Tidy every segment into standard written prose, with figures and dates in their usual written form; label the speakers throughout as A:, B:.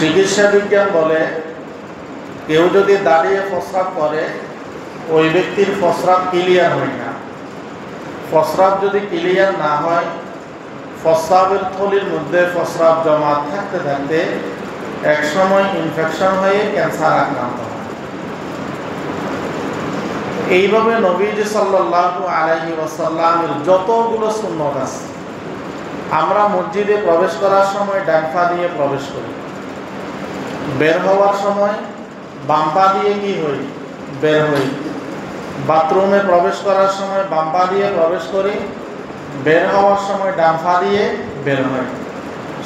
A: চিকিৎসা বিজ্ঞান বলে কেউ যদি দাঁড়িয়ে প্রস্রাব করে ওই ব্যক্তির প্রস্রাব ক্লিয়ার হয় না। প্রস্রাব যদি ক্লিয়ার না হয়, প্রস্রাবের থলির মধ্যে প্রস্রাব জমা থাকতে থাকতে একসময় ইনফেকশন হয়ে ক্যান্সার আক্রান্ত হয়। এইভাবে নবীজি সাল্লাল্লাহু আলাইহি ওয়াসাল্লামের যতগুলো সুন্নত আছে, আমরা মসজিদে প্রবেশ করার সময় ডান পা দিয়ে প্রবেশ করি, বের হওয়ার সময় বাম পা দিয়ে কি হই, বের হই। বাথরুমে প্রবেশ করার সময় বাম পা দিয়ে প্রবেশ করি, বের হওয়ার সময় ডান পা দিয়ে বের হই।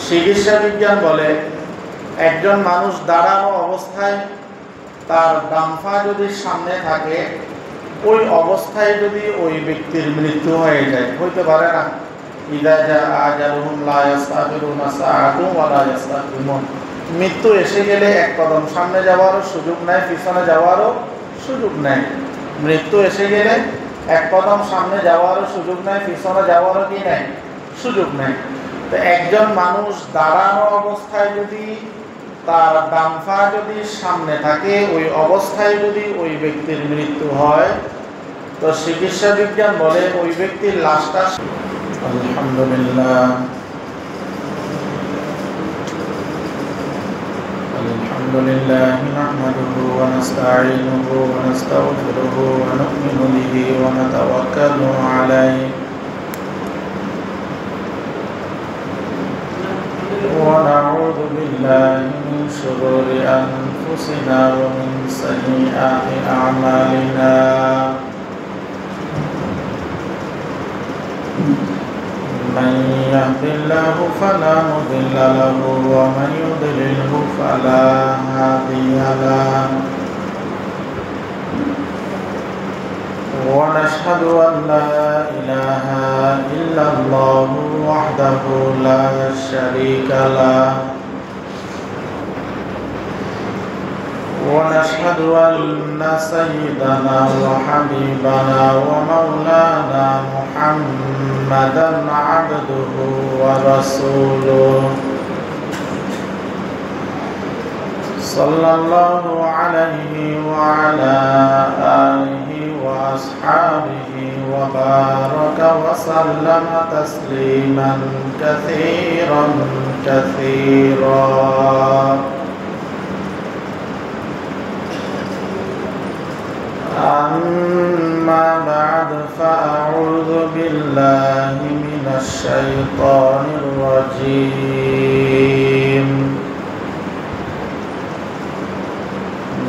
A: চিকিৎসা বিজ্ঞান বলে একজন মানুষ দাঁড়ানো অবস্থায় তার ডান পা যদি সামনে থাকে, ওই অবস্থায় যদি ওই ব্যক্তির মৃত্যু হয়ে যায়, হইতে পারে না। ইদা জাআ আজালুহুম লা ইস্তাখিরুনা সাআতান ওয়া লা ইস্তাকদিমুন। মৃত্যু এসে গেলে এক কদম সামনে যাওয়ারও সুযোগ নাই, পিছনে যাওয়ারও সুযোগ নাই। মৃত্যু এসে গেলে এক কদম সামনে যাওয়ারও সুযোগ নাই, পিছনে যাওয়ারও কি নাই, সুযোগ নাই। তো একজন মানুষ দাঁড়ানো অবস্থায় যদি তার ডান পা যদি সামনে থাকে, ওই অবস্থায় যদি ওই ব্যক্তির মৃত্যু হয়, তো চিকিৎসা বিজ্ঞান বলে ওই ব্যক্তির লাশটা আলহামদুলিল্লাহ আলহামদুলিল্লাহি নাহমাদুহু ওয়া নাস্তাঈনুহু ওয়া নাস্তাগফিরুহু ওয়া নু'মিনু বিহি ওয়া নাতাওয়াক্কালু আলাইহি ওয়া নাউযু বিল্লাহি মিন শুরুরি আনফুসিনা ওয়া মিন সাইয়্যাতি আ'মালিনা। من يهد الله فلا مضل له ومن يضلله فلا هادي له. ونشهد أن لا إله إلا الله وحده لا شريك له. ونشهد أن سيدنا وحبيبنا ومولانا محمدا عبده ورسوله صلى الله عليه وعلى آله وأصحابه وبارك وسلم تسليما كثيرا كثيرا. أما بعد فأعوذ بالله من الشيطان الرجيم.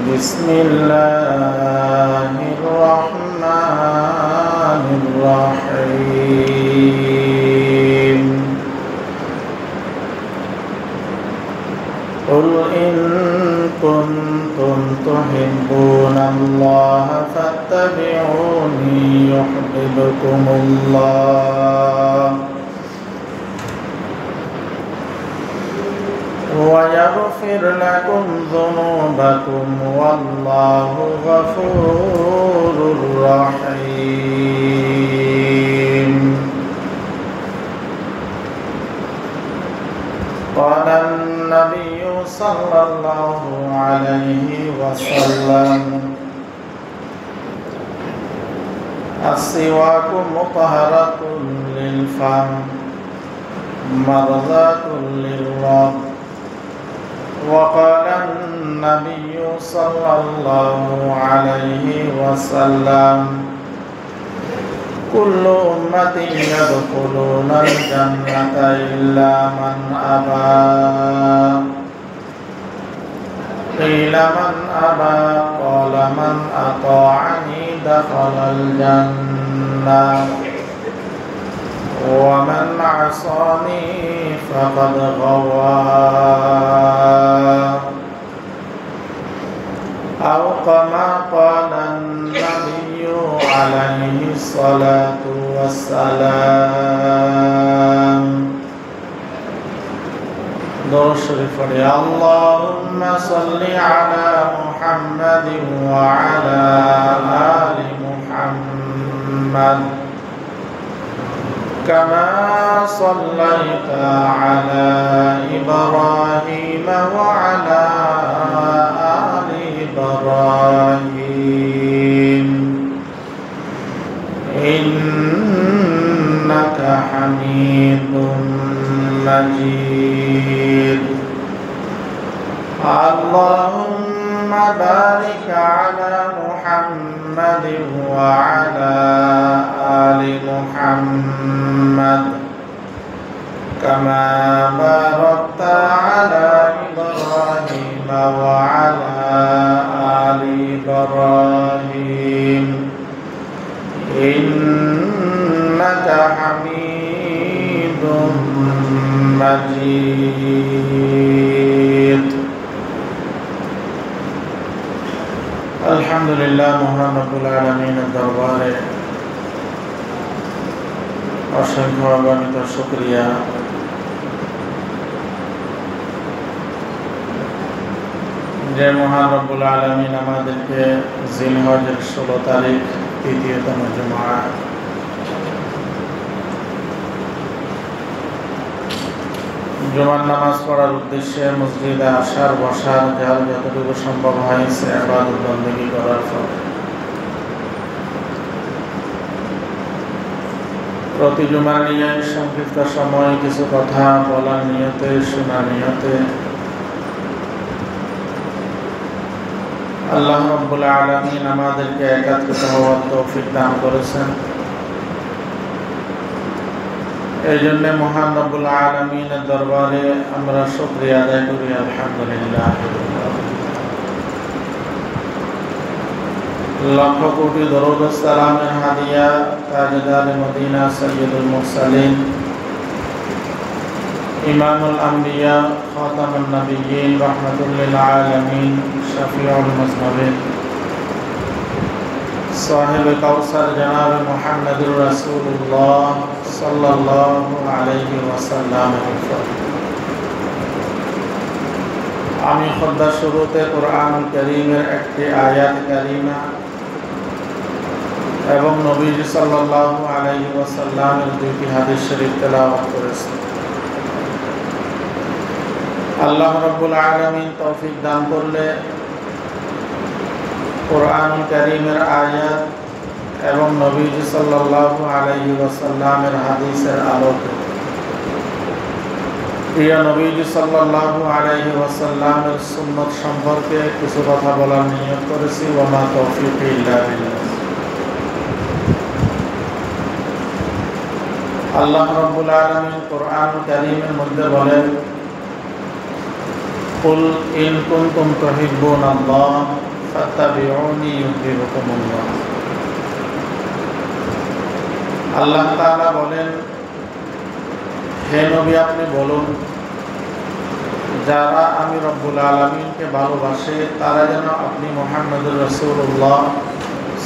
A: بسم الله الرحمن الرحيم. قل إن كنتم تحبون الله فاتبعوني يحببكم الله ويغفر لكم ذنوبكم والله غفور رحيم. قال النبي صلى الله عليه وسلم السواك مطهرة للفم مرضاة للرب. وقال النبي صلى الله عليه وسلم كل أمتي يدخلون الجنة إلا من أبى. قيل من أبى؟ قال من أطاعني دخل الجنة ومن عصاني فقد غوى. أو كما قال النبي عليه الصلاة والسلام. درود شريف পড়ি اللهم صل على محمد وعلى آل محمد كما صليت على إبراهيم وعلى آل إبراهيم إنك حميد مجيد اللهم بارك على محمد وعلى آل محمد كما باركت على إبراهيم وعلى آل إبراهيم إنك حميد مجيد আলহামদুলিল্লাহ মহান রব্বুল আলামিনের দরবারে অসংখ্য অগণিত শুকরিয়া। যে মহান রব্বুল আলামিন আমাদেরকে জিলহজের 16 তারিখ তৃতীয়তম জুমা জুমার নামাজ পড়ার উদ্দেশ্যে মসজিদে আসার বসার যার যতটুকু সম্ভব হয়েছে ইবাদত বন্দেগী করার পর প্রতি জুমার নিয়ে সংক্ষিপ্ত সময় কিছু কথা বলার নিয়তে শোনার নিয়তে আল্লাহ রাব্বুল আলামিন আমাদেরকে একত্রিত হওয়ার তৌফিক দান করেছেন। এই জন্য মহান রব্বুল আলামিনের দরবারে আমরা শুকরিয়া আদায় করি আলহামদুলিল্লাহ। লাখ কোটি দরুদ ও সালামের হাদিয়া তাজদার মদিনা সাইয়্যিদুল মুরসালিন ইমামুল আম্বিয়া খাতামুন নবিয়্যিন রাহমাতুল লিল আলামিন শাফিউল মুজনিবিন সাহেব কাউসার জনাব মুহাম্মদুর রাসূলুল্লাহ সাল্লাল্লাহু আলাইহি ওয়াসাল্লাম। আমি খুতবার শুরুতে কোরআনুল কারীমের একটি আয়াত কারীমা এবং নবীজি সাল্লাল্লাহু আলাইহি ওয়াসাল্লামের দুটি হাদিস শরীফ তেলাওয়াত করেছি। আল্লাহ রাব্বুল আলামিন তৌফিক দান করলে কোরআনুল কারীমের আয়াত এবং নবীজি সাল্লাল্লাহু আলাইহি ওয়াসাল্লামের হাদিসের আলোকে প্রিয় নবীজি সাল্লাল্লাহু আলাইহি ওয়াসাল্লামের সুন্নাত সম্পর্কে কিছু কথা বলার নিয়ত করেছি। ওয়া মা তাওফীকি ইল্লা বিল্লাহ। আল্লাহ রাব্বুল আলামিন কোরআনুল কারীমের মধ্যে বলেন, কুল ইন কুনতুম তুহিব্বুনাল্লাহ ফাত্তাবিউনি ইউহিব্বুকুমুল্লাহ। আল্লাহ তাআলা বলেন, হে নবী আপনি বলুন, যারা আমি রব্বুল আলামিনকে ভালোবাসে তারা যেন আপনি মুহাম্মদুর রাসূলুল্লাহ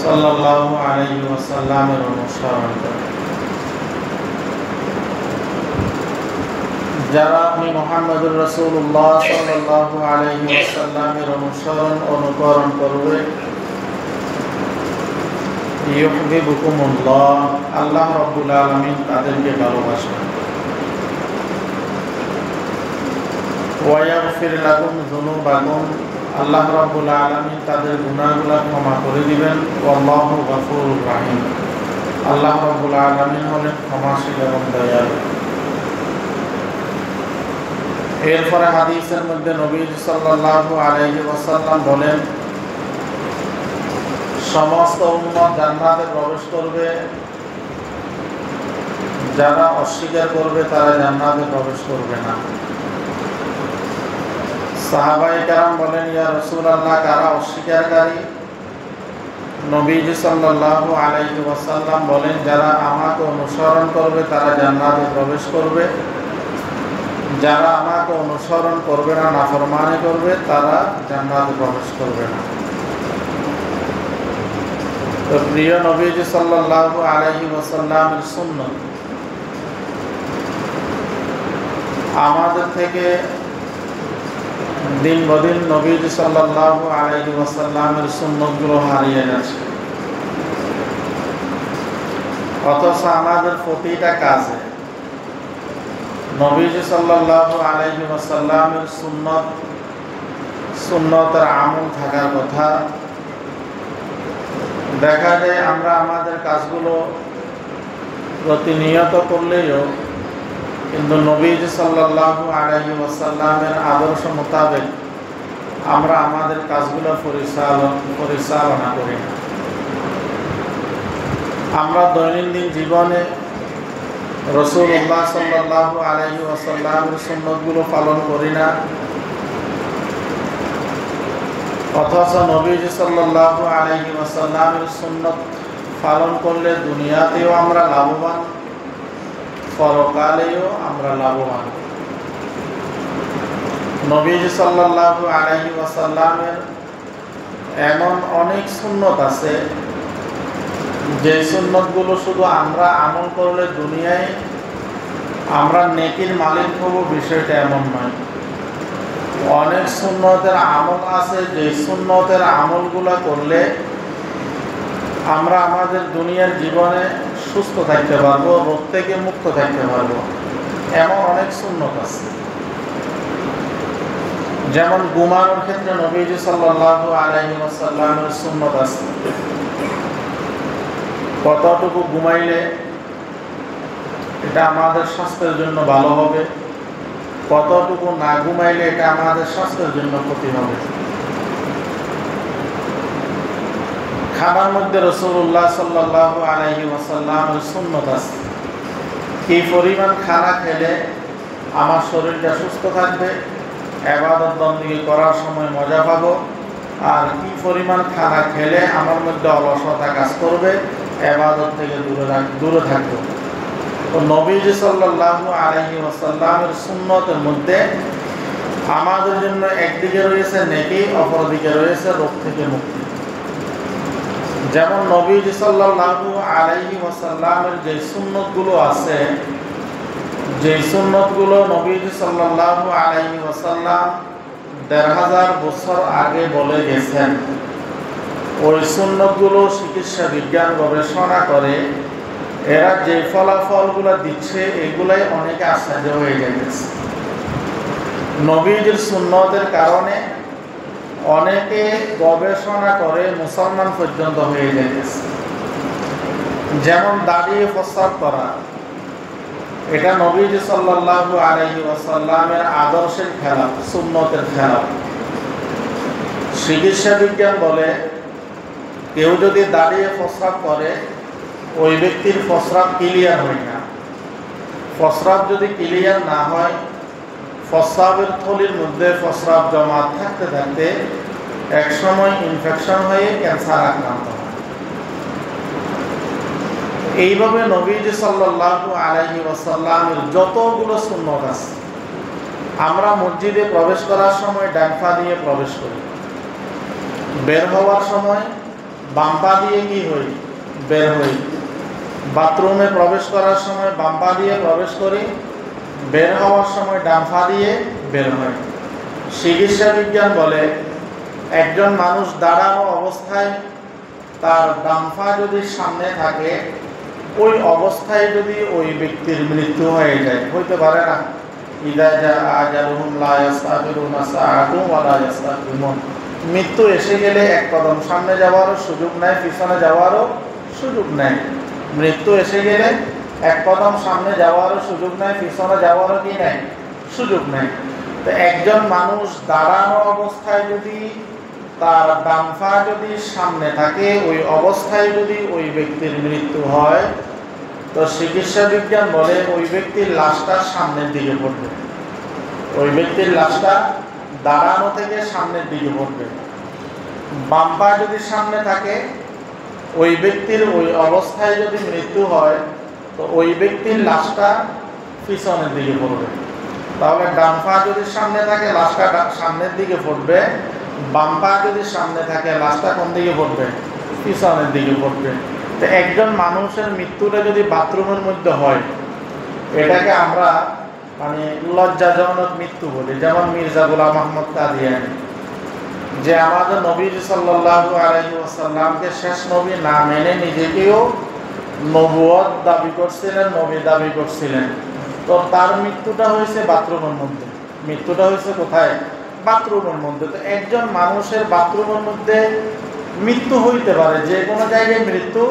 A: সাল্লাল্লাহু আলাইহি ওয়াসাল্লামের অনুসরণ করে। যারা আপনি মুহাম্মদুর রাসূলুল্লাহ সাল্লাল্লাহু আলাইহি ওয়াসাল্লামের অনুকরণ করবে, ইউহিব্বুকুমুল্লাহ, আল্লাহ রাব্বুল আলামিন তাদেরকে ভালোবাসেন। ওয়া ইয়াগফির লাকুম যুনুবাকুম, আল্লাহ রাব্বুল আলামিন তাদের গুনাহগুলো ক্ষমা করে দিবেন। আল্লাহু গফুরুর রহিম, আল্লাহ রাব্বুল আলামিন হলেন ক্ষমাশীল এবং দয়ালু। এরপরে হাদিসের মধ্যে নবী সাল্লাল্লাহু আলাইহি ওয়াসাল্লাম বলেন, সমস্ত উম্মত জান্নাতে প্রবেশ করবে, যারা অস্বীকার করবে তারা জান্নাতে প্রবেশ করবে না। সাহাবায়ে কেরাম বলেন, ইয়া রাসূলুল্লাহ, কারা অস্বীকারী? নবীজি সাল্লাল্লাহু আলাইহি ওয়াসাল্লাম বলেন, যারা আমাকে অনুসরণ করবে তারা জান্নাতে প্রবেশ করবে, যারা আমাকে অনুসরণ করবে না, নাফরমানি করবে, তারা জান্নাতে প্রবেশ করবে না। তো প্রিয় নবীজি সাল্লাল্লাহু আলাইহি ওয়াসাল্লামের সুন্নাত আমাদের থেকে দিন বদিন নবীজি সাল্লাল্লাহু আলাইহি ওয়াসাল্লামের সুন্নাতগুলো হারিয়ে যাচ্ছে। অথচ আমাদের প্রতিটা কাজে নবীজি সাল্লাল্লাহু আলাইহি ওয়াসাল্লামের সুন্নতের আমল থাকার কথা। দেখা যায় আমরা আমাদের কাজগুলো প্রতিনিয়ত করলেও কিন্তু নবীজি সাল্লাল্লাহু আলাইহি ওয়াসাল্লামের আদর্শ মোতাবেক আমরা আমাদের কাজগুলো পরিচালনা করি না। আমরা দৈনন্দিন জীবনে রাসূলুল্লাহ সাল্লাল্লাহু আলাইহি ওয়াসাল্লামের সুন্নতগুলো পালন করি না, অথচ নবীজি সাল্লাল্লাহু আলাইহি ওয়াসাল্লামের সুন্নত পালন করলে দুনিয়াতেও আমরা লাভবান, পরকালেও আমরা লাভবান। নবীজি সাল্লাল্লাহু আলাইহি ওয়াসাল্লামের এমন অনেক সুন্নত আছে যে সুন্নতগুলো শুধু আমরা আমল করলে দুনিয়ায় আমরা নেকির মালিক হব, বিষয়টা এমন নয়। অনেক সুন্নতের আমল আছে যে সুন্নতের আমলগুলো করলে আমরা আমাদের দুনিয়ার জীবনে সুস্থ থাকতে পারবো, রোগ থেকে মুক্ত থাকতে পারবো। এমন অনেক সুন্নত আছে। যেমন ঘুমানোর ক্ষেত্রে নবীজি সাল্লাল্লাহু আলাইহি ওয়াসাল্লামের সুন্নত আছে। কতটুকু ঘুমাইলে এটা আমাদের স্বাস্থ্যের জন্য ভালো হবে, কতটুকু না ঘুমাইলে এটা আমাদের স্বাস্থ্যের জন্য ক্ষতি হবে। খাবার মধ্যে রাসূলুল্লাহ সাল্লাল্লাহু আলাইহি ওয়াসাল্লামের সুন্নত আছে। কি পরিমাণ খানা খেলে আমার শরীরটা সুস্থ থাকবে, ইবাদত বন্দেগী করার সময় মজা পাবো, আর কি পরিমাণ খানা খেলে আমার মধ্যে অলসতা কাজ করবে, ইবাদত থেকে দূরে থাকবো। তো নবীজি সাল্লাল্লাহু আলাইহি ওয়াসাল্লামের সুন্নতের মধ্যে আমাদের জন্য একদিকে রয়েছে নেকি, অপরদিকে রয়েছে রোগ থেকে মুক্তি। যেমন নবীজি সাল্লাল্লাহু আলাইহি ওয়াসাল্লামের যে সুন্নতগুলো আছে, যে সুন্নতগুলো নবীজি সাল্লাল্লাহু আলাইহি ওয়াসাল্লাম ১৫০০ বছর আগে বলে গেছেন, ওই সুন্নতগুলো চিকিৎসা বিজ্ঞান গবেষণা করে এরা যে ফলাফলগুলো দিচ্ছে এগুলাই অনেকে আশ্চর্য হয়ে গেছে। নবীজির সুন্নতের কারণে অনেকে গবেষণা করে মুসলমান পর্যন্ত হয়ে গেছে। যেমন দাঁড়িয়ে প্রস্রাব করা, এটা নবীজি সাল্লাল্লাহু আলাইহি ওয়াসাল্লামের আদর্শের খেলাফ, সুন্নতের খেলাফ। চিকিৎসা বিজ্ঞান বলে কেউ যদি দাঁড়িয়ে প্রস্রাব করে ওই ব্যক্তির প্রস্রাব ক্লিয়ার হয় না। প্রস্রাব যদি ক্লিয়ার না হয়, প্রস্রাবের থলির মধ্যে প্রস্রাব জমা থাকতে থাকতে একসময় ইনফেকশন হয়ে ক্যান্সার আক্রান্ত হয়। এইভাবে নবীজি সাল্লাল্লাহু আলাইহি ওয়াসাল্লামের যতগুলো সুন্নত আছে, আমরা মসজিদে প্রবেশ করার সময় ডান পা দিয়ে প্রবেশ করি, বের হওয়ার সময় বাম পা দিয়ে কি হই, বের হই। বাথরুমে প্রবেশ করার সময় বাম পা দিয়ে প্রবেশ করি, বের হওয়ার সময় ডান পা দিয়ে বের হয়। চিকিৎসা বিজ্ঞান বলে একজন মানুষ দাঁড়ানো অবস্থায় তার ডান পা যদি সামনে থাকে, ওই অবস্থায় যদি ওই ব্যক্তির মৃত্যু হয়ে যায়, হইতে পারে না। ইযা জাআ আজালুহুম লা ইস্তাখিরুনা সাআতান ওয়া লা ইস্তাকদিমুন। মৃত্যু এসে গেলে এক কদম সামনে যাওয়ারও সুযোগ নাই, পিছনে যাওয়ারও সুযোগ নাই। মৃত্যু এসে গেলে এক কদম সামনে যাওয়ারও সুযোগ নাই, পিছনে যাওয়ারও কি নাই, সুযোগ নাই। তো একজন মানুষ দাঁড়ানো অবস্থায় যদি তার ডান পা যদি সামনে থাকে, ওই অবস্থায় যদি ওই ব্যক্তির মৃত্যু হয়, তো চিকিৎসা বিজ্ঞান বলে ওই ব্যক্তির লাশটা সামনের দিকে পড়বে। ওই ব্যক্তির লাশটা দাঁড়ানো থেকে সামনের দিকে পড়বে। বাম পা যদি সামনে থাকে, ওই ব্যক্তির ওই অবস্থায় যদি মৃত্যু হয়, তো ওই ব্যক্তির লাশটা পিছনের দিকে পড়বে। তাহলে ডান পা যদি সামনে থাকে, লাশটা সামনের দিকে পড়বে। বাম পা যদি সামনে থাকে, লাশটা কোন দিকে পড়বে, পিছনের দিকে পড়বে। তো একজন মানুষের মৃত্যুটা যদি বাথরুমের মধ্যে হয়, এটাকে আমরা মানে লজ্জাজনক মৃত্যু বলি। যেমন মির্জা গোলাম আহমদ কাদিয়ানী, যে আমাদের নবী সাল্লাল্লাহু আলাইহি ওয়াসাল্লামকে শেষ নবী না মেনে নিজেকেও নবুয়ত দাবি করছিলেন, নবী দাবি করছিলেন। তো তার মৃত্যুটা হয়েছে বাথরুমের মধ্যে। মৃত্যুটা হয়েছে কোথায়? বাথরুমের মধ্যে। তো একজন মানুষের বাথরুমের মধ্যে মৃত্যু হইতে পারে, যে কোনো জায়গায় মৃত্যু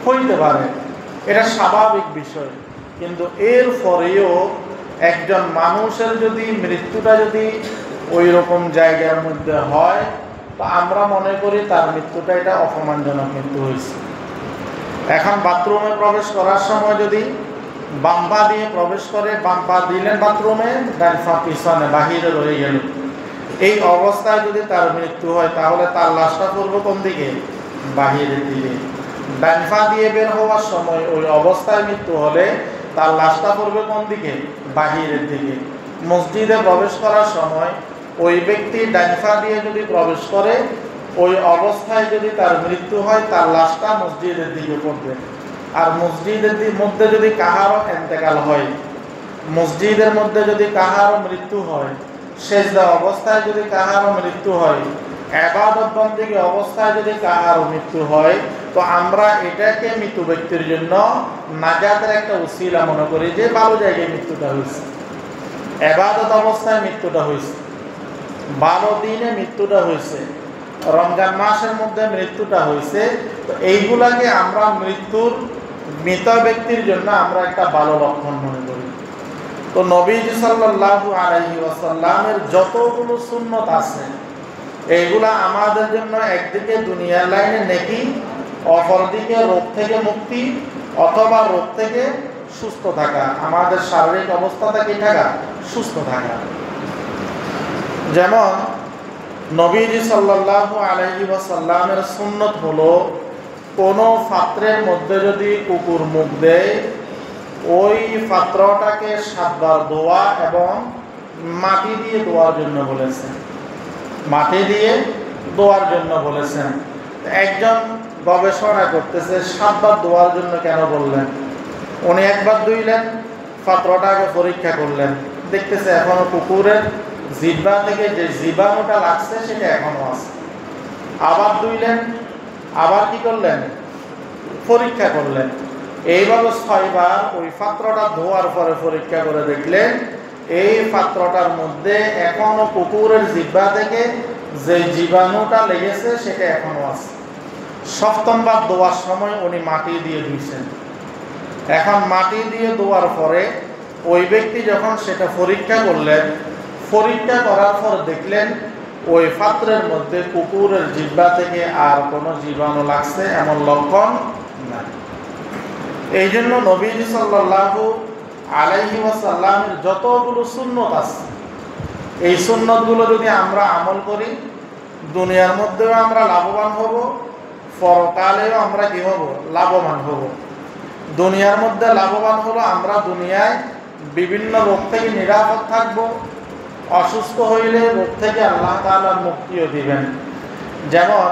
A: হইতে পারে, এটা স্বাভাবিক বিষয়। কিন্তু এর পরেও একজন মানুষের যদি মৃত্যুটা যদি ওই রকম জায়গার মধ্যে হয়, তো আমরা মনে করি তার মৃত্যুটা এটা অপমানজনক মৃত্যু হয়েছে। এখন বাথরুমে প্রবেশ করার সময় যদি বাম পা দিয়ে প্রবেশ করে, বাম পা দিলেন বাথরুমে, ডান পা পিছনে বাহিরে রয়ে গেল, এই অবস্থায় যদি তার মৃত্যু হয়, তাহলে তার লাশটা পড়বে কোন দিকে? বাহিরের দিকে। ডান পা দিয়ে বের হওয়ার সময় ওই অবস্থায় মৃত্যু হলে তার লাশটা পড়বে কোন দিকে? বাহিরের দিকে। মসজিদে প্রবেশ করার সময় ওই ব্যক্তি ডান পা দিয়ে যদি প্রবেশ করে, ওই অবস্থায় যদি তার মৃত্যু হয়, তার লাশটা মসজিদের দিকে পড়বে। আর মসজিদের মধ্যে যদি কাহারও ইন্তেকাল হয়, মসজিদের মধ্যে যদি কাহারও মৃত্যু হয়, সেজদা অবস্থায় যদি কাহারও মৃত্যু হয়, ইবাদত বন্দেগী অবস্থায় যদি কাহারও মৃত্যু হয়, তো আমরা এটাকে মৃত ব্যক্তির জন্য নাজাতের একটা উসিলা মনে করি, যে ভালো জায়গায় মৃত্যুটা হয়েছে, ইবাদত অবস্থায় মৃত্যুটা হয়েছে, ভালো দিনে মৃত্যুটা হয়েছে, রমজান মাসের মধ্যে মৃত্যুটা হয়েছে। তো এইগুলাকে আমরা মৃত ব্যক্তির জন্য আমরা একটা ভালো লক্ষণ মনে করি। তো নবীজি সাল্লাল্লাহু আলাইহি ওয়াসাল্লামের যতগুলো সুন্নত আছে, এইগুলা আমাদের জন্য একদিকে দুনিয়ার লাইনে নেকি, অপরদিকে রোগ থেকে মুক্তি অথবা রোগ থেকে সুস্থ থাকা, আমাদের শারীরিক অবস্থাটা কি থাকা? সুস্থ থাকা। যেমন নবীজি সাল্লাল্লাহু আলাইহি ওয়াসাল্লামের সুন্নত হলো, কোনো পাত্রের মধ্যে যদি কুকুর মুখ দেয়, ওই পাত্রটাকে 7 বার ধোয়া এবং মাটি দিয়ে ধোয়ার জন্য বলেছেন। মাটি দিয়ে ধোয়ার জন্য বলেছেন। একজন গবেষণা করতেছে 7 বার ধোয়ার জন্য কেন বললেন। উনি একবার ধুইলেন, পাত্রটাকে পরীক্ষা করলেন, দেখতেছে এখনো কুকুরের জিহ্বা থেকে যে জীবাণুটা লাগছে সেটা এখনো আছে। আবার ধুইলেন, আবার কি করলেন? পরীক্ষা করলেন। এইভাবে 6 বার ওই পাত্রটা ধোয়ার পরে পরীক্ষা করে দেখলেন এই পাত্রটার মধ্যে এখনো কুকুরের জিহ্বা থেকে যে জীবাণুটা লেগেছে সেটা এখনো আছে। 7ম বার ধোয়ার সময় উনি মাটি দিয়ে ধুইছেন। এখন মাটি দিয়ে ধোয়ার পরে ওই ব্যক্তি যখন সেটা পরীক্ষা করলেন, পরীক্ষা করার পর দেখলেন ওই পাত্রের মধ্যে কুকুরের জিহ্বা থেকে আর কোনো জীবাণু লাগছে এমন লক্ষণ নাই। এই জন্য নবীজি সাল্লাল্লাহু আলাইহি ওয়াসাল্লামের যতগুলো সুন্নত আছে, এই সুন্নতগুলো যদি আমরা আমল করি, দুনিয়ার মধ্যেও আমরা লাভবান হব, পরকালেও আমরা কি হব? লাভবান হব। দুনিয়ার মধ্যে লাভবান হলো আমরা দুনিয়ায় বিভিন্ন রোগ থেকে নিরাপদ থাকব, অসুস্থ হইলে রোগ থেকে আল্লাহ তাআলা মুক্তিও দিবেন। যেমন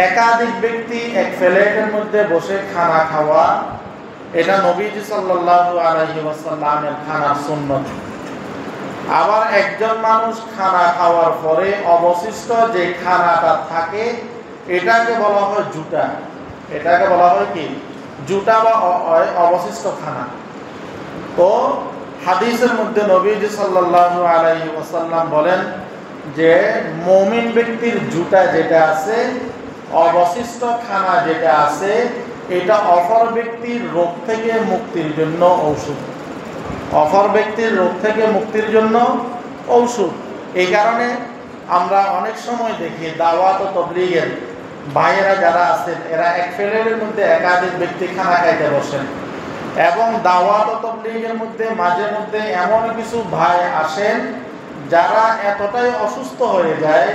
A: একাধিক ব্যক্তি এক প্লেটের মধ্যে বসে খানা খাওয়া, এটা নবীজি সাল্লাল্লাহু আলাইহি ওয়াসাল্লামের খানার সুন্নত। আবার একজন মানুষ খানা খাওয়ার পরে অবশিষ্ট যে খানাটা থাকে, এটাকে বলা হয় জুটা। এটাকে বলা হয় কি? জুটা বা অবশিষ্ট খানা। তো হাদিসের মধ্যে নবীজি সাল্লাল্লাহু আলাইহি ওয়াসাল্লাম বলেন যে মুমিন ব্যক্তির জুটা যেটা আছে, অবশিষ্ট খানা যেটা আছে, এটা অপর ব্যক্তির রোগ থেকে মুক্তির জন্য ঔষধ। অপর ব্যক্তির রোগ থেকে মুক্তির জন্য ঔষধ। এই কারণে আমরা অনেক সময় দেখি দাওয়াত ও তাবলীগের ভাইয়েরা যারা আছেন, এরা এক প্লেটের মধ্যে একাধিক ব্যক্তি খানা খাইতে বসেন। এবং দাওয়াত ও তাবলীগের মধ্যে মাঝে মধ্যে এমন কিছু ভাই আসেন যারা এতটাই অসুস্থ হয়ে যায়,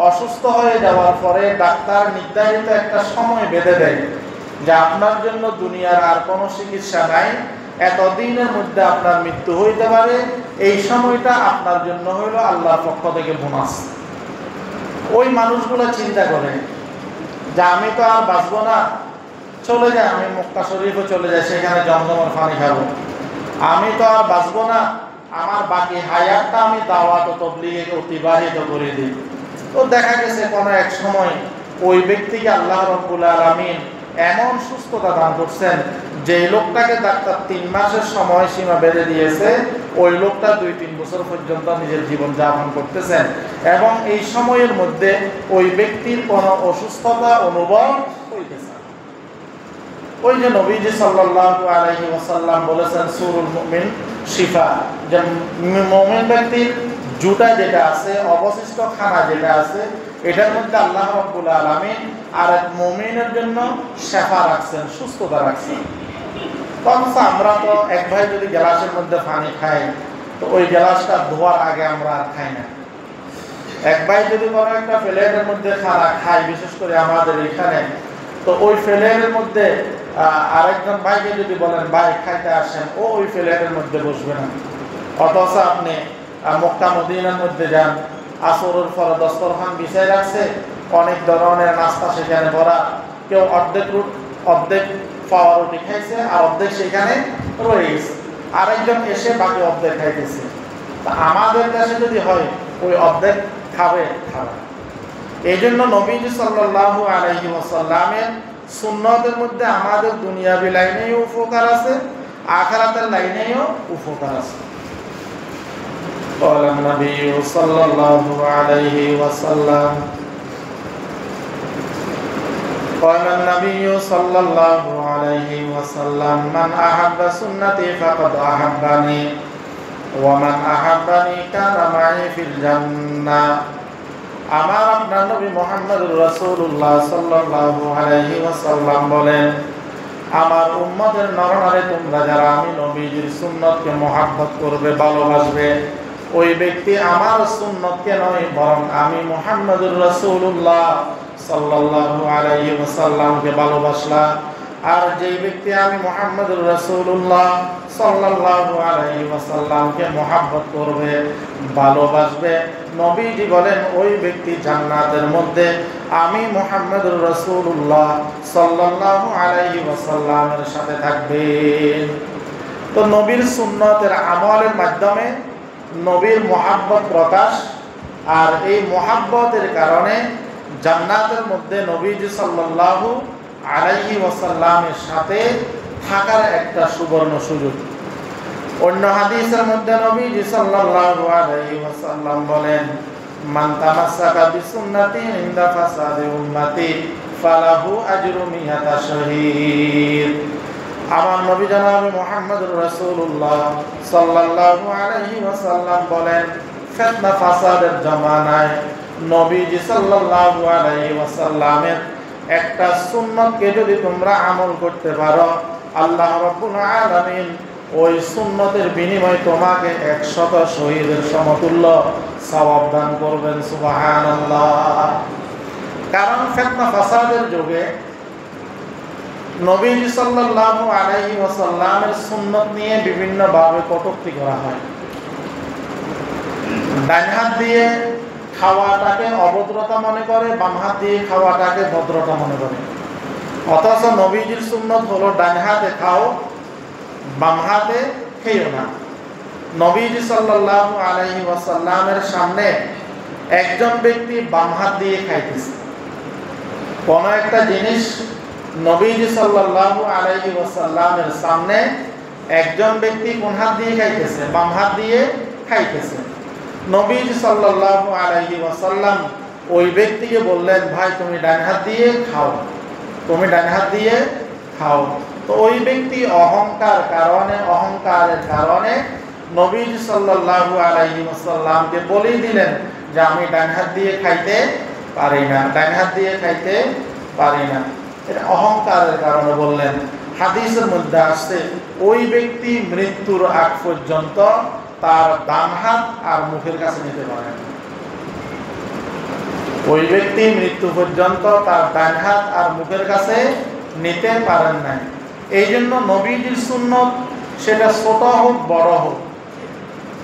A: অসুস্থ হয়ে যাওয়ার পরে ডাক্তার নির্ধারিত একটা সময় বেঁধে দেয় যে আপনার জন্য দুনিয়ার আর কোনো চিকিৎসা নাই, এতদিনের মধ্যে আপনার মৃত্যু হইতে পারে, এই সময়টা আপনার জন্য হইল আল্লাহর পক্ষ থেকে বোনাস। ওই মানুষগুলো চিন্তা করে যে আমি তো আর বাঁচবো না, চলে যায়, আমি মক্কা শরীফে চলে যাই, সেখানে জমজমের পানি খাবো। আমি তো আর বাঁচবো না, আমার বাকি হায়াতটা আমি দাওয়াত ও তাবলীগে অতিবাহিত করে দিই। তো দেখা গেছে কোনো এক সময় ওই ব্যক্তিকে আল্লাহ রাব্বুল আলামিন এমন সুস্থতা দান করছেন যে লোকটাকে ডাক্তার 3 মাসের সময় সীমা বেঁধে দিয়েছে, ওই লোকটা 2-3 বছর পর্যন্ত নিজের জীবন যাপন করতেছেন এবং এই সময়ের মধ্যে ওই ব্যক্তির কোনো অসুস্থতা অনুভব হইতেছে। ওই যে নবীজি সাল্লাল্লাহু আলাইহি ওয়াসাল্লাম বলেছেন সূরুল মুমিন শিফা, যে মুমিন ব্যক্তির জুতা যেটা আছে, অবশিষ্ট খানা যেটা আছে, এটার মধ্যে আল্লাহ রাব্বুল আলামিন আর এক মুমিনের জন্য শিফা রাখছেন, সুস্থতা রাখছেন। অথচ আমরা তো এক ভাই যদি গ্লাসের মধ্যে পানি খাই তো ওই গ্লাসটা ধোয়ার আগে আমরা আর খাই না। এক ভাই যদি কোনো একটা প্লেটের মধ্যে খানা খাই, বিশেষ করে আমাদের এখানে, তো ওই প্লেটের মধ্যে আরেকজন ভাইকে যদি বলেন ভাই খাইতে আসেন, ও ওই প্লেটের মধ্যে বসবে না। অথচ আপনি মক্কা মদিনার মধ্যে যান, আসরের পরে দস্তরখান বিছাই রাখছে, অনেক ধরনের নাস্তা সেখানে ভরা, কেউ অর্ধেক পাওয়া রুটি খাইছে আর অর্ধেক সেখানে রয়ে গেছে, আরেকজন এসে বাকি অর্ধেক খাইতেছে। তা আমাদের দেশে যদি হয় ওই অর্ধেক খাবে। এই জন্য নবীজি সাল্লাল্লাহু আলাইহি ওয়াসাল্লামের সুন্নতের মধ্যে আমাদের দুনিয়াবি লাইনেও উপকার আছে, আখিরাতের লাইনেও উপকার আছে। قال النبي صلى الله عليه وسلم قال النبي صلى الله عليه وسلم من أحب سنتي فقد أحبني ومن أحبني كان معي في الجنة। আমার আপনার নবী মুহাম্মদুর রাসূলুল্লাহ সাল্লাল্লাহু আলাইহি ওয়াসাল্লাম বলেন, আমার উম্মতের নরনারী তোমরা যারা আমি নবীজির সুন্নতকে মহব্বত করবে, ভালোবাসবে, ওই ব্যক্তি আমার সুন্নতকে নয় বরং আমি মুহাম্মদুর রাসূলুল্লাহ সাল্লাল্লাহু আলাইহি ওয়াসাল্লামকে ভালোবাসলা। আর যেই ব্যক্তি আমি মুহাম্মদুর রাসূলুল্লাহ সাল্লাল্লাহু আলাইহি ওয়াসাল্লামকে মহব্বত করবে, ভালোবাসবে, নবীজি বলেন ওই ব্যক্তি জান্নাতের মধ্যে আমি মুহাম্মদুর রাসূলুল্লাহ সাল্লাল্লাহু আলাইহি ওয়াসাল্লামের সাথে থাকবে। তো নবীর সুন্নতের আমলের মাধ্যমে নবীর মহব্বত প্রকাশ, আর এই মহব্বতের কারণে জান্নাতের মধ্যে নবীজি সাল্লাল্লাহু আলাইহি ওয়াসাল্লামের সাথে থাকার একটা সুবর্ণ সুযোগ। অন্য হাদিসের মধ্যে নবীজি সাল্লাল্লাহু আলাইহি ওয়াসাল্লাম বলেন, মান তামাসসাকা বিসুন্নতি ইনদা ফাসাদি উম্মতি ফালাহু আজরু মিয়াতা শহীদ। আমার নবী জনাব মুহাম্মদুর রাসূলুল্লাহ সাল্লাল্লাহু আলাইহি ওয়াসাল্লাম বলেন, ফিতনা ফাসাদের জামানায় নবীজি সাল্লাল্লাহু আলাইহি ওয়াসাল্লামের একটা সুন্নতকে যদি তোমরা আমল করতে পারো, আল্লাহ রাব্বুল আলামিন ওই সুন্নতের বিনিময়ে তোমাকে 100 শহীদের সমতুল্য সওয়াব দান করবেন। সুবহানাল্লাহ। কারণ ফিতনা ফাসাদের যুগে নবীজি সাল্লাল্লাহু আলাইহি ওয়াসাল্লামের সুন্নত নিয়ে বিভিন্ন ভাবে কটূক্তি করা হয়। ডান হাত দিয়ে খাওয়াটাকে অভদ্রতা মনে করে, বাম হাত দিয়ে খাওয়াটাকে ভদ্রতা মনে করে। অথচ নবীজির সুন্নত হলো ডান হাতে খাও, বাম হাতে খেও না। নবীজি সাল্লাল্লাহু আলাইহি ওয়াসাল্লামের সামনে একজন ব্যক্তি বাম হাত দিয়ে খাইতেছে কোন একটা জিনিস, নবীজি সাল্লাল্লাহু আলাইহি ওয়াসাল্লামের সামনে একজন ব্যক্তি কোন হাত দিয়ে খাইতেছে? বাম হাত দিয়ে খাইতেছে। নবীজি সাল্লাল্লাহু আলাইহি ওয়াসাল্লাম ওই ব্যক্তিকে বললেন, ভাই তুমি ডান হাত দিয়ে খাও, তুমি ডান হাত দিয়ে খাও। তো ওই ব্যক্তি অহংকারের কারণে নবীজি সাল্লাল্লাহু আলাইহি ওয়াসাল্লামকে বলেই দিলেন যে আমি ডান হাত দিয়ে খাইতে পারি না, ডান হাত দিয়ে খাইতে পারি না। এটা অহংকারের কারণে বললেন। হাদিসের মধ্যে আসছে ওই ব্যক্তি মৃত্যুর আগ পর্যন্ত তার ডান হাত আর মুখের কাছে নিতে পারে না। ওই ব্যক্তি মৃত্যু পর্যন্ত তার ডান হাত আর মুখের কাছে নিতে পারেন নাই। এই জন্য নবীজির সুন্নত সেটা ছোট হোক বড় হোক,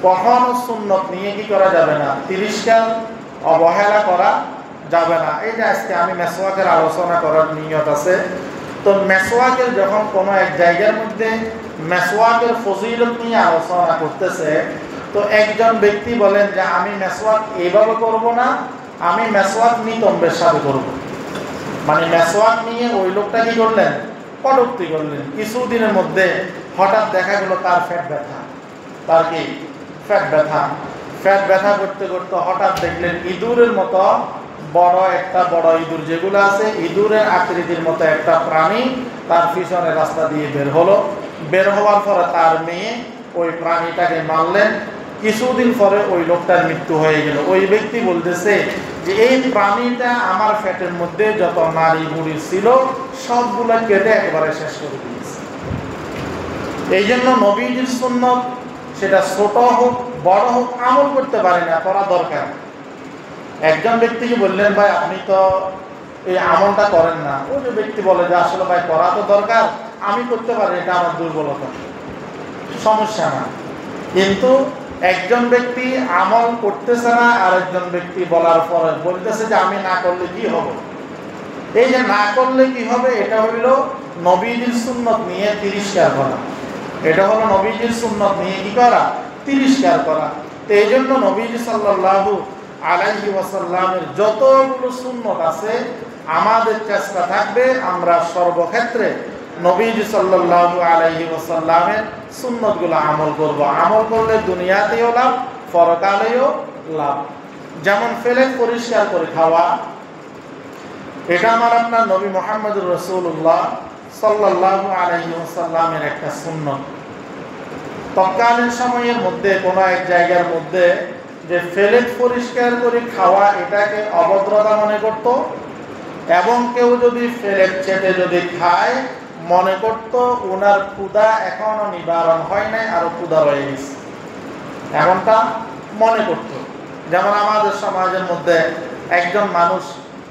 A: কখনো সুন্নত নিয়ে কি করা যাবে না, তিরস্কার অবহেলা করা যাবে না। এই যে আজকে আমি মেসওয়াকের আলোচনা করার নিয়ত আছে, তো মেসওয়াকের যখন কোনো এক জায়গার মধ্যে মেসওয়াকের ফজিলত নিয়ে আলোচনা করতেছে, তো একজন ব্যক্তি বলেন যে আমি মেসওয়াক এইভাবে করব না, আমি মেসওয়াক নিতম্বের সাথে করব। মানে মেসওয়াক নিয়ে ওই লোকটা কি করলেন, কটূক্তি করলেন। কিছুদিনের মধ্যে হঠাৎ দেখা গেল তার পেট ব্যথা, তার কি পেট ব্যথা করতে করতে হঠাৎ দেখলেন ইঁদুরের মতো বড় ইঁদুর যেগুলো আছে ইঁদুরের আকৃতির মতো একটা প্রাণী তার পিছনে রাস্তা দিয়ে বের হওয়ার পরে তার মেয়ে ওই প্রাণীটাকে মারলেন। কিছুদিন পরে ওই লোকটার মৃত্যু হয়ে গেল। ওই ব্যক্তি বলতেছে যে এই প্রাণীটা আমার পেটের মধ্যে যত নারী বুড়ি ছিল সবগুলো কেটে একেবারে শেষ করে দিয়েছে। এই জন্য নবীজির সুন্নত সেটা ছোট হোক বড় হোক আমল করতে পারে না, করা দরকার। একজন ব্যক্তিকে বললেন ভাই আপনি তো এই আমলটা করেন না, ওই যে ব্যক্তি বলে যে আসলে ভাই করা তো দরকার, আমি করতে পারি, এটা আমার দুর্বলতা, সমস্যা না। কিন্তু একজন ব্যক্তি আমল করতেছে না, আর একজন ব্যক্তি বলার পরে বলতেছে যে আমি না করলে কি হবে। এই যে না করলে কি হবে, এটা হইল নবীজির সুন্নত নিয়ে তিরস্কার করা। এটা হলো নবীজির সুন্নত নিয়ে কি করা, তিরস্কার করা। তো এই জন্য নবীজি সাল্লাল্লাহু আলাইহি ওয়াসাল্লামের যতগুলো সুন্নত আছে আমাদের চেষ্টা থাকবে আমরা সর্বক্ষেত্রে নবীজি সাল্লাল্লাহু আলাইহি ওয়াসাল্লামের সুন্নতগুলো আমল করব। আমল করলে দুনিয়াতেও লাভ, পরকালেও লাভ। যেমন পেলেট পরিষ্কার করে খাওয়া, এটা আমার আপনার নবী মুহাম্মদুর রাসূলুল্লাহ সাল্লাল্লাহু আলাইহি ওয়াসাল্লামের একটা সুন্নত। তৎকালীন সময়ের মধ্যে কোনো এক জায়গার মধ্যে যে পেলেট পরিষ্কার করে খাওয়া এটাকে অভদ্রতা মনে করত, এবং কেউ যদি পেলেট চেটে যদি খায় মনে করত ওনার ক্ষুধা এখনো নিবারণ হয় নাই, আরো ক্ষুধা রয়ে গেছে, এমনটা মনে করত। যেমন আমাদের সমাজের মধ্যে একজন মানুষ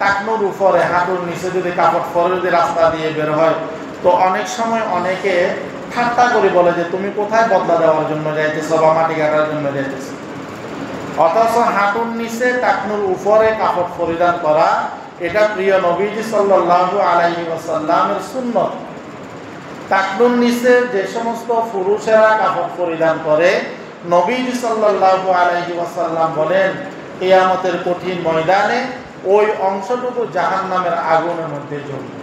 A: টাকনুর উপরে হাঁটুর নিচে যদি কাপড় পরে যদি রাস্তা দিয়ে বের হয়, তো অনেক সময় অনেকে ঠাট্টা করে বলে যে তুমি কোথায় বদলা দেওয়ার জন্য যাইতেছো বা মাটি কাটার জন্য যাইতেছো। অথচ হাঁটুর নিচে টাকনুর উপরে কাপড় পরিধান করা এটা প্রিয় নবীজি সাল্লাল্লাহু আলাইহি ওয়াসাল্লামের সুন্নত। টাকনুর নিচে যে সমস্ত পুরুষেরা কাপড় পরিধান করে নবীজি সাল্লাল্লাহু আলাইহি ওয়াসাল্লাম বলেন কিয়ামতের কঠিন ময়দানে ওই অংশটুকু জাহান্নামের আগুনের মধ্যে জ্বলবে।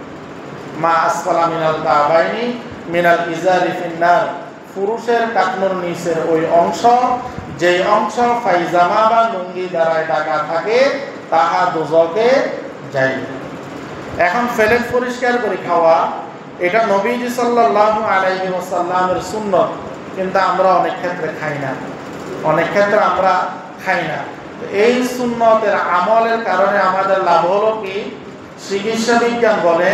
A: মা আসফালা মিনাল কাবাইনি মিনাল ইজারি ফিন্নার, পুরুষের টাকনুর নিচের ওই অংশ, যেই অংশ ফাইজামা বা লুঙ্গি দ্বারায় ঢাকা থাকে তাহা দোজকে যাইবে। এখন পেলেট পরিষ্কার করে খাওয়া এটা নবীজি সাল্লাল্লাহু আলাইহি ওয়াসাল্লামের সুন্নত, কিন্তু আমরা অনেক ক্ষেত্রে খাই না। এই সুন্নতের আমলের কারণে আমাদের লাভ হলো কি, চিকিৎসা বিজ্ঞান বলে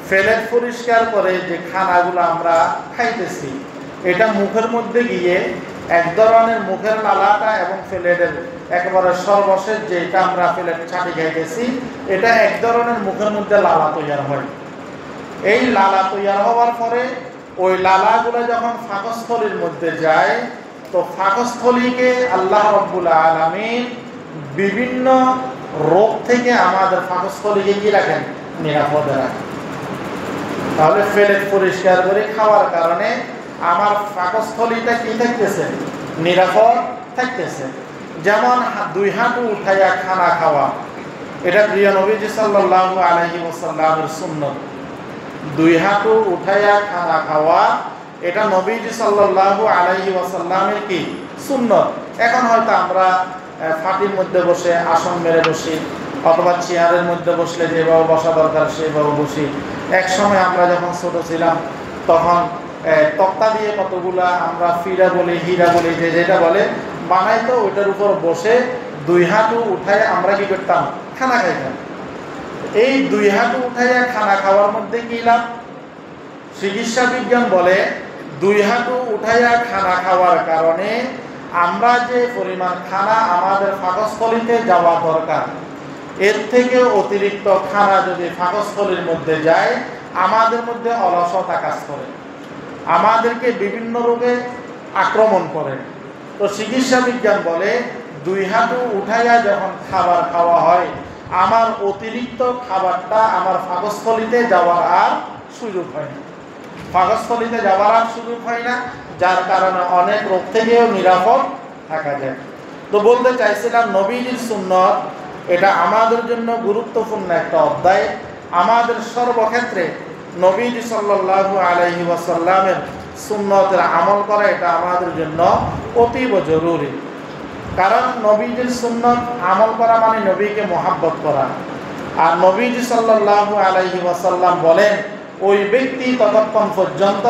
A: পেলেট পরিষ্কার করে যে খানাগুলো আমরা খাইতেছি এটা মুখের মধ্যে গিয়ে এক ধরনের মুখের লালাটা এবং পেলেটের একেবারে সর্বশেষ যেটা আমরা পেলেট ছাটি খাইতেছি এটা এক ধরনের মুখের মধ্যে লালা তৈরি হয়। এই লালা তৈরি হওয়ার পরে ওই লালাগুলো যখন ফাঁকস্থলীর মধ্যে যায়, তো ফাঁকস্থলীকে আল্লাহ রাব্বুল আলামিন বিভিন্ন রোগ থেকে আমাদের ফাঁকস্থলীকে কি রাখেন, নিরাপদে রাখেন। তাহলে পেলেট পরিষ্কার করে খাওয়ার কারণে আমার পাকস্থলীটা কি থাকতেছে, নিরাপদ থাকতেছে। যেমন দুই হাঁটু উঠাইয়া খানা খাওয়া এটা প্রিয় নবীজি সাল্লাল্লাহু আলাইহি ওয়াসাল্লামের সুন্নত। দুই হাঁটু উঠাইয়া খানা খাওয়া এটা নবীজি সাল্লাল্লাহু আলাইহি ওয়াসাল্লামের কি সুন্নত। এখন হয়তো আমরা ফাটির মধ্যে বসে আসন মেরে বসি, অথবা চেয়ারের মধ্যে বসলে যেভাবে বসা দরকার সেভাবে বসি। এক সময় আমরা যখন ছোট ছিলাম তখন তক্তা দিয়ে কতগুলা আমরা ফিরা বলি, হীরা বলি, যেটা বলে বানাইতো, ওইটার উপর বসে দুই হাঁটু উঠাইয়া আমরা কি করতাম, খানা খাইতাম। এই দুই হাঁটু উঠাইয়া খানা খাওয়ার মধ্যে কি লাভ? চিকিৎসা বিজ্ঞান বলে দুই হাঁটু উঠাইয়া খানা খাওয়ার কারণে আমরা যে পরিমাণ খানা আমাদের পাকস্থলীতে যাওয়া দরকার এর থেকে অতিরিক্ত খানা যদি পাকস্থলীর মধ্যে যায় আমাদের মধ্যে অলসতা কাজ করে, আমাদেরকে বিভিন্ন রোগে আক্রমণ করে। তো চিকিৎসা বিজ্ঞান বলে দুই হাঁটু উঠাইয়া যখন খাবার খাওয়া হয় আমার অতিরিক্ত খাবারটা আমার পাকস্থলীতে যাওয়ার আর সুযোগ হয় না, পাকস্থলীতে যাওয়ার আর সুযোগ হয় না, যার কারণে অনেক রোগ থেকেও নিরাপদ থাকা যায়। তো বলতে চাইছিলাম নবীজির সুন্নত এটা আমাদের জন্য গুরুত্বপূর্ণ একটা অধ্যায়। আমাদের সর্বক্ষেত্রে নবীজি সাল্লাল্লাহু আলাইহি ওয়াসাল্লামের সুন্নতের আমল করা এটা আমাদের জন্য অতীব জরুরি। কারণ নবীজির সুন্নত আমল করা মানে নবীকে মহাব্বত করা। আর নবীজি সাল্লাল্লাহু আলাইহি ওয়াসাল্লাম বলেন, ওই ব্যক্তি ততক্ষণ পর্যন্ত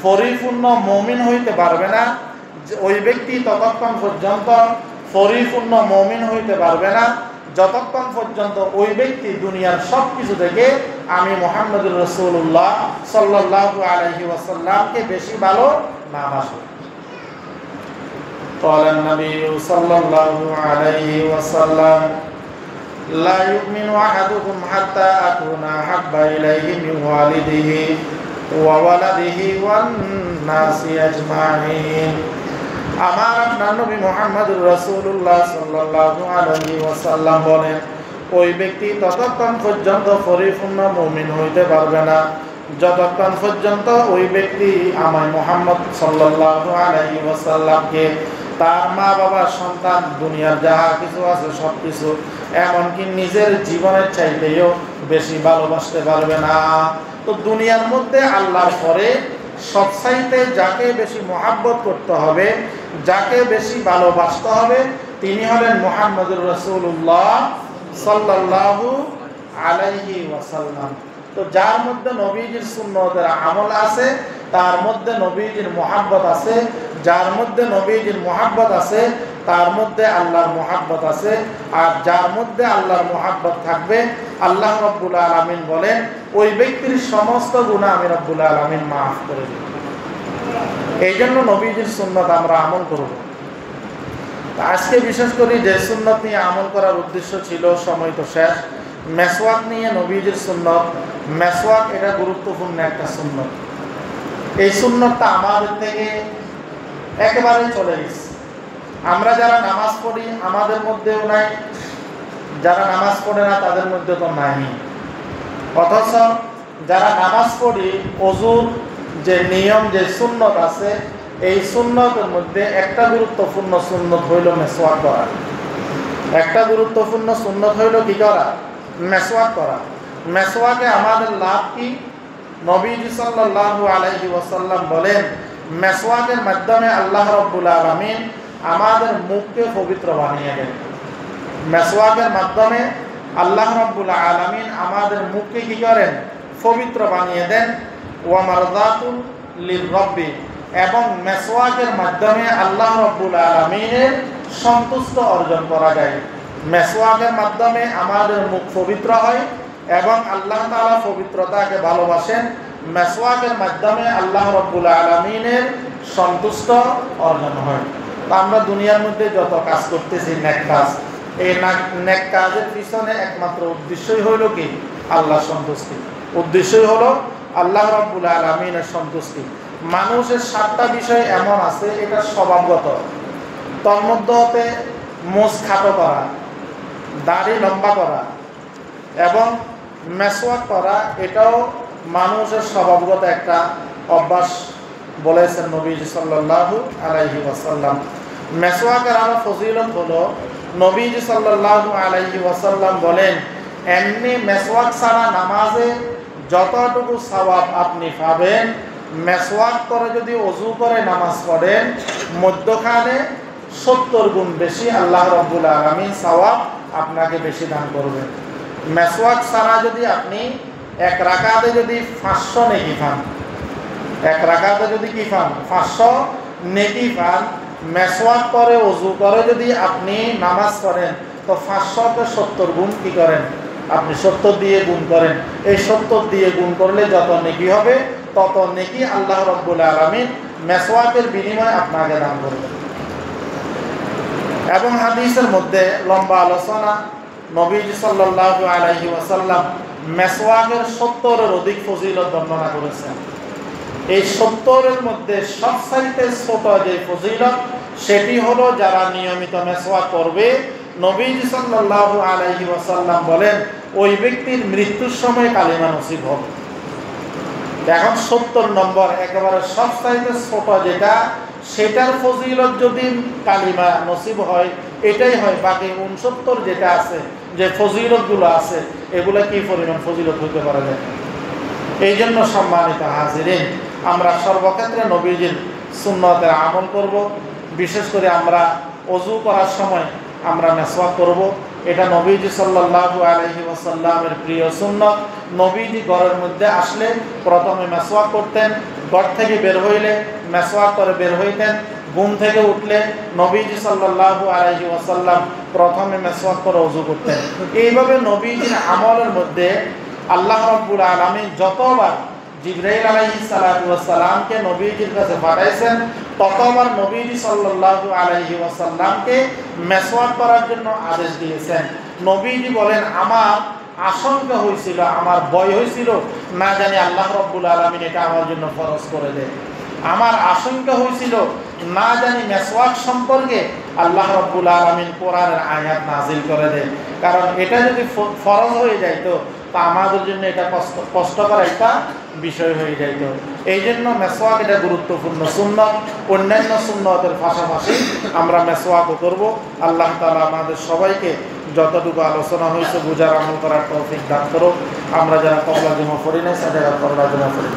A: পরিপূর্ণ মুমিন হইতে পারবে না, ওই ব্যক্তি ততক্ষণ পর্যন্ত পরিপূর্ণ মুমিন হইতে পারবে না যতক্ষণ পর্যন্ত ওই ব্যক্তি দুনিয়ার সব কিছু থেকে আমি মুহাম্মদুর রাসূলুল্লাহ সাল্লাল্লাহু আলাইহি ওয়াসাল্লামকে বেশি ভালো না বাসে। قال النبي صلى الله عليه وسلم لا يؤمن أحدكم حتى أكون أحب إليه من والده وولده والناس أجمعين। আমার আপনার নবী মুহাম্মদুর রাসূলুল্লাহ সাল্লাল্লাহু আলাইহি ওয়াসাল্লাম বলেন, ওই ব্যক্তি ততক্ষণ পর্যন্ত পরিপূর্ণ মুমিন হইতে পারবে না যতক্ষণ পর্যন্ত ওই ব্যক্তি আমার মুহাম্মদ সাল্লাল্লাহু আলাইহি ওয়াসাল্লামকে তার মা বাবা সন্তান দুনিয়ার যাহা কিছু আছে সব কিছু এমনকি নিজের জীবনের চাইতেও বেশি ভালোবাসতে পারবে না। তো দুনিয়ার মধ্যে আল্লাহর পরে সবচাইতে যাকে বেশি মহাব্বত করতে হবে, যাকে বেশি ভালোবাসতে হবে, তিনি হলেন মুহাম্মদুর রাসূলুল্লাহ সাল্লাল্লাহু আলাইহি ওয়াসাল্লাম। তো যার মধ্যে নবীজির সুন্নতের আমল আছে, তার মধ্যে নবীজির মহাব্বত আছে, যার মধ্যে নবীজির মহাব্বত আছে তার মধ্যে আল্লাহর মহাব্বত আছে। আর যার মধ্যে আল্লাহর মহাব্বত থাকবে, আল্লাহ রাব্বুল আলামিন বলেন ওই ব্যক্তির সমস্ত গুনাহ আমি রাব্বুল আলামিন মাফ করে দেব। এই জন্য নবীজির সুন্নত আমরা আমল করব। আজকে বিশেষ করে যে সুন্নত নিয়ে আমল করার উদ্দেশ্য ছিল, সময় তো শেষ, মেসওয়াক নিয়ে নবীজির সুন্নত। মেসওয়াক এটা গুরুত্বপূর্ণ একটা সুন্নত। এই সুন্নতটা আমাদের থেকে একেবারে চলে গেছে। আমরা যারা নামাজ পড়ি আমাদের মধ্যেও নাই, যারা নামাজ পড়ে না তাদের মধ্যে তো নাই। অথচ যারা নামাজ পড়ি ওযুর যে নিয়ম, যে সুন্নত আছে, এই সুন্নতের মধ্যে একটা গুরুত্বপূর্ণ সুন্নত হইল মেসওয়াক করা। একটা গুরুত্বপূর্ণ সুন্নত হইল কি করা? মেসওয়াক করা। মেসওয়াকে আমাদের লাভ কি? নবীজি সাল্লাল্লাহু আলাইহি ওয়াসাল্লাম বলেন, মেসওয়াকের মাধ্যমে আল্লাহ রাব্বুল আলামিন আমাদের মুখকে পবিত্র বানিয়ে দেন। মেসওয়াকের মাধ্যমে আল্লাহ রাব্বুল আলামিন আমাদের মুখকে কি করেন? পবিত্র বানিয়ে দেন। ওয়া মারযাতুল লির-রাব্বি, এবং মেসওয়াকের মাধ্যমে আল্লাহ রাব্বুল আলামিনের সন্তুষ্ট অর্জন করা যায়। মেসওয়াকের মাধ্যমে আমাদের মুখ পবিত্র হয় এবং আল্লাহ তাআলা পবিত্রতাকে ভালোবাসেন। মেসওয়াকের মাধ্যমে আল্লাহ রাব্বুল আলামিনের সন্তুষ্ট অর্জন হয়। তো আমরা দুনিয়ার মধ্যে যত কাজ করতেছি নেক কাজ, এই নেক কাজের পিছনে একমাত্র উদ্দেশ্যই হইল কি? আল্লাহর সন্তুষ্টি। উদ্দেশ্যই হলো আল্লাহ রাব্বুল আলামিনের সন্তুষ্টি। মানুষের 7টা বিষয় এমন আছে, এটা স্বভাবগত। তার মধ্যে হতে মোজ খাটো করা, দাড়ি লম্বা করা এবং মেসওয়াক করা, এটাও মানুষের স্বভাবগত একটা অভ্যাস বলেছেন নবীজি সাল্লাল্লাহু আলাইহি ওয়াসাল্লাম। মেসওয়াকের আরো ফজিলত হলো, নবীজি সাল্লাল্লাহু আলাইহি ওয়াসাল্লাম বলেন, এমনি মেসওয়াক ছাড়া নামাজে যতটুকু সওয়াব আপনি পাবেন, মেসওয়াক করে যদি ওযু করে নামাজ পড়েন মধ্যখানে 70 গুণ বেশি আল্লাহ রাব্বুল আলামিন সওয়াব আপনাকে বেশি দান করবেন। মেসওয়াক ছাড়া যদি আপনি এক রাকাতে যদি 500 নেকি পান, এক রাকাতে যদি কি পান? 500 নেকি পান। মেসওয়াক করে ওযু করে যদি আপনি নামাজ পড়েন তো 500 কে 70 গুণ কি করেন? আপনি 70 দিয়ে গুণ করেন। এই 70 দিয়ে গুণ করলে যত নেকি হবে তত নেকি আল্লাহ রাব্বুল আলামিন মেসওয়াকের বিনিময়ে আপনাকে দান করবেন। এবং হাদিসের মধ্যে লম্বা আলোচনা, নবীজি সাল্লাল্লাহু আলাইহি ওয়াসাল্লাম মেসওয়াকের 70-এর অধিক ফজিলত বর্ণনা করেছেন। এই 70-এর মধ্যে সবচাইতে ছোট যে ফজিলত, সেটি হলো যারা নিয়মিত মেসওয়াক করবে, নবীজি সাল্লাল্লাহু আলাইহি ওয়াসাল্লাম বলেন ওই ব্যক্তির মৃত্যুর সময় কালিমা নসিব হবে। এখন 70 নম্বর একেবারে সবচাইতে ছোট যেটা, সেটার ফজিলত যদি কালিমা নসিব হয় এটাই হয়, বাকি 69 যেটা আছে যে ফজিলতগুলো আছে এগুলো কি পরিমাণ ফজিলত হইতে পারে না। এই জন্য সম্মানিত হাজিরিন, আমরা সর্বক্ষেত্রে নবীজির সুন্নতের আমল করব। বিশেষ করে আমরা ওযু করার সময় আমরা মেসওয়াক করব। এটা নবীজি সাল্লাল্লাহু আলাইহি ওয়াসাল্লামের প্রিয় সুন্নত। নবীজি ঘরের মধ্যে আসলে প্রথমে মেসওয়াক করতেন, ঘর থেকে বের হইলে মেসওয়াক করে বের হইতেন, ঘুম থেকে উঠলে নবীজি সাল্লাল্লাহু আলাইহি ওয়াসাল্লাম প্রথমে মেসওয়াক করে ওযু করতেন। এইভাবে নবীজির আমলের মধ্যে আল্লাহ রাব্বুল আলামিন যতবার জিবরাইল আলাইহিস সালাতু ওয়াস সালামকে নবীজির কাছে পাঠাইছেন ততবার নবীজি সাল্লাল্লাহু আলাইহি ওয়াসাল্লামকে মেসওয়াক করার জন্য আদেশ দিয়েছেন। নবীজি বলেন, আমার আশঙ্কা হয়েছিল, আমার ভয় হয়েছিল না জানি আল্লাহ রাব্বুল আলামিন এটা আমার জন্য ফরজ করে দেয়। আমার আশঙ্কা হয়েছিল না জানি মেসওয়াক সম্পর্কে আল্লাহ রাব্বুল আলামিন কোরআনের আয়াত নাজিল করে দেয়। কারণ এটা যদি ফরজ হয়ে যাইতো তা আমাদের জন্য এটা কষ্টকর একটা বিষয় হয়ে যাইত। এই জন্য মেসওয়াক এটা গুরুত্বপূর্ণ সুন্নত। অন্যান্য সুন্নতের পাশাপাশি আমরা মেসওয়াকও করব। আল্লাহ তাআলা আমাদের সবাইকে যতটুকু আলোচনা হয়েছে বুঝার আমল করার তৌফিক দান করুক। আমরা যারা কবলা জমা করি না তাদের কবলা জমা করি।